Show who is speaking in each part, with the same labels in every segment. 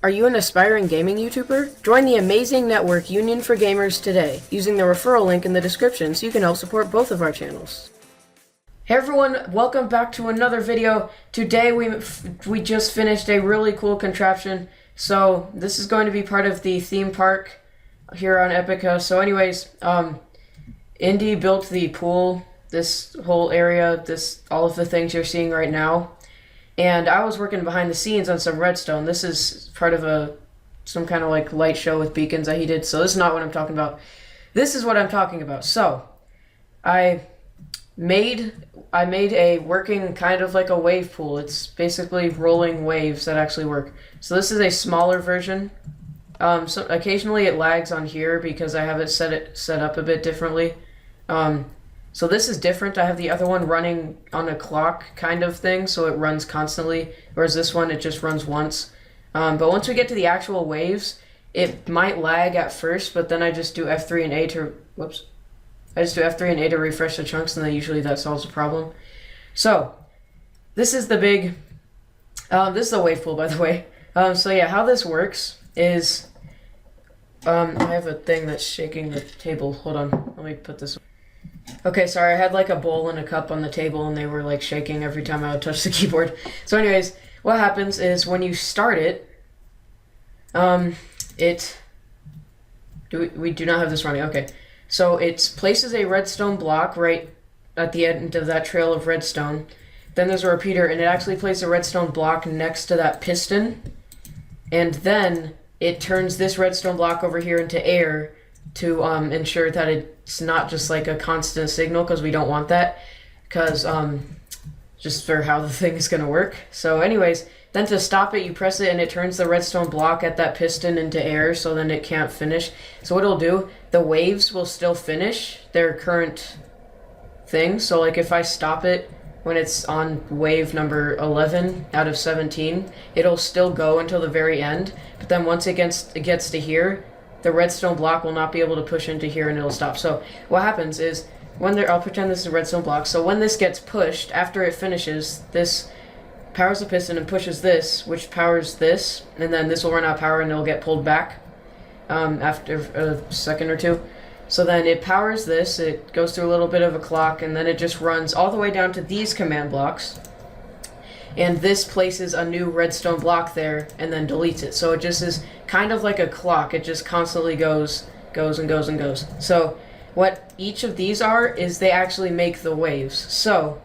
Speaker 1: Are you an aspiring gaming YouTuber? Join the amazing network Union for Gamers today, using the referral link in the description so you can help support both of our channels. Hey everyone, welcome back to another video. Today we just finished a really cool contraption. So this is going to be part of the theme park here on Epica. So anyways, Indy built the pool, this whole area, all of the things you're seeing right now. And I was working behind the scenes on some redstone. This is part of some kind of like light show with beacons that he did. So this is not what I'm talking about. This is what I'm talking about. So I made a working kind of like a wave pool. It's basically rolling waves that actually work. So this is a smaller version. So occasionally it lags on here because I have it set up a bit differently. So this is different. I have the other one running on a clock kind of thing, so it runs constantly, whereas this one, it just runs once. But once we get to the actual waves, it might lag at first, but then I just do F3 and A to, I just do F3 and A to refresh the chunks, and then usually that solves the problem. So, this is the big, this is a wave pool, by the way. So yeah, how this works is, I have a thing that's shaking the table. Hold on, let me put this. Okay, sorry, I had like a bowl and a cup on the table and they were like shaking every time I would touch the keyboard. So anyways, what happens is when you start it, we do not have this running, okay. So it places a redstone block right at the end of that trail of redstone. Then there's a repeater and it actually places a redstone block next to that piston. And then it turns this redstone block over here into air to ensure that it's not just like a constant signal, because we don't want that, because just for how the thing is going to work. So anyways, then to stop it, you press it and it turns the redstone block at that piston into air, so then it can't finish. So what it'll do, the waves will still finish their current thing. So like if I stop it when it's on wave number 11 out of 17, it'll still go until the very end. But then once it gets to here, the redstone block will not be able to push into here and it'll stop. So what happens is, I'll pretend this is a redstone block, so when this gets pushed, after it finishes, this powers the piston and pushes this, which powers this, and then this will run out of power and it'll get pulled back after a second or two. So then it powers this, it goes through a little bit of a clock, and then it just runs all the way down to these command blocks. And this places a new redstone block there and then deletes it. So it just is kind of like a clock. It just constantly goes and goes and goes. So what each of these are is they actually make the waves. So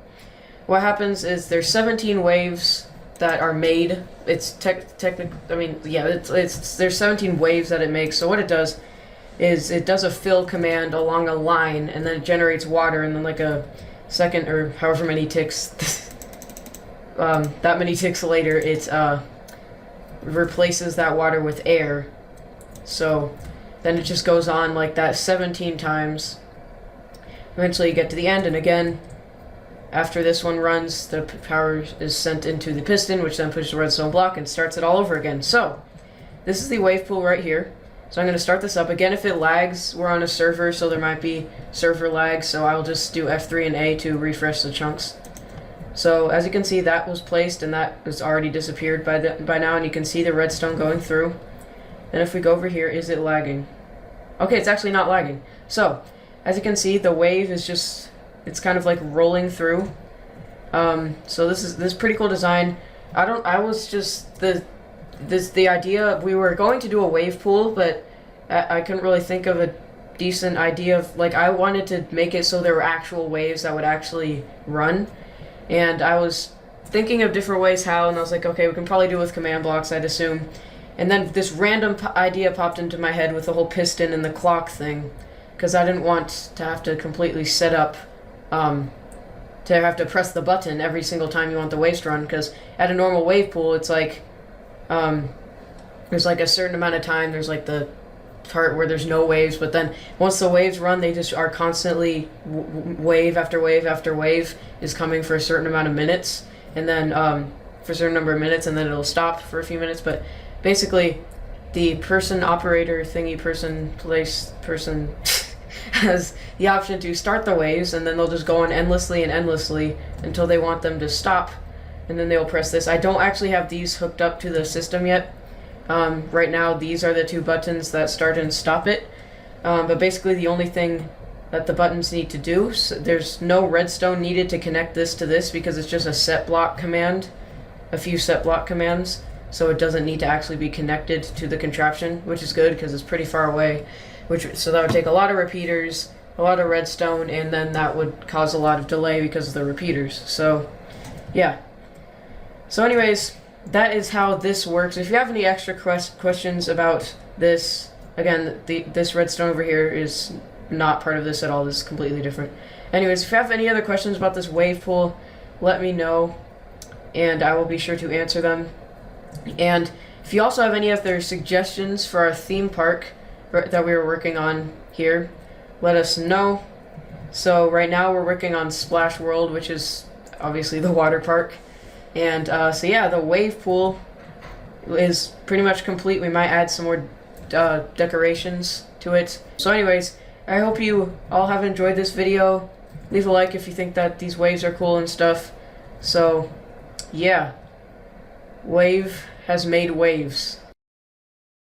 Speaker 1: what happens is there's 17 waves that are made. It's there's 17 waves that it makes. So what it does is it does a fill command along a line, and then it generates water, and then like a second or however many ticks that many ticks later, it replaces that water with air. So then it just goes on like that 17 times. Eventually you get to the end, and again, after this one runs, the power is sent into the piston, which then pushes the redstone block and starts it all over again. So this is the wave pool right here. So I'm going to start this up. Again, if it lags, we're on a server, so there might be server lag, so I'll just do F3 and A to refresh the chunks. So as you can see, that was placed and that has already disappeared by now, and you can see the redstone going through. And if we go over here, is it lagging? Okay, it's actually not lagging. So as you can see, the wave is just, it's kind of like rolling through. So this is pretty cool design. The idea, we were going to do a wave pool, but I couldn't really think of a decent idea of, like, I wanted to make it so there were actual waves that would actually run. And I was thinking of different ways how, and I was like, okay, we can probably do it with command blocks, I'd assume. And then this random idea popped into my head with the whole piston and the clock thing, because I didn't want to have to completely set up, to have to press the button every single time you want the waves to run, because at a normal wave pool, it's like, there's like a certain amount of time, there's like the part where there's no waves, but then once the waves run, they just are constantly wave after wave after wave is coming for a certain amount of minutes, and then for a certain number of minutes, and then it'll stop for a few minutes. But basically the person has the option to start the waves, and then they'll just go on endlessly and endlessly until they want them to stop, and then they'll press this. I don't actually have these hooked up to the system yet, Right now, these are the two buttons that start and stop it. But basically, the only thing that the buttons need to do, so there's no redstone needed to connect this to this because it's just a set block command, a few set block commands, so it doesn't need to actually be connected to the contraption, which is good because it's pretty far away. So that would take a lot of repeaters, a lot of redstone, and then that would cause a lot of delay because of the repeaters. So, yeah. So anyways, that is how this works. If you have any extra questions about this, again, this redstone over here is not part of this at all. This is completely different. Anyways, if you have any other questions about this wave pool, let me know, and I will be sure to answer them. And if you also have any other suggestions for our theme park that we were working on here, let us know. So right now we're working on Splash World, which is obviously the water park. And so yeah, the wave pool is pretty much complete. We might add some more decorations to it. So anyways, I hope you all have enjoyed this video. Leave a like if you think that these waves are cool and stuff. So yeah, Wave has made waves.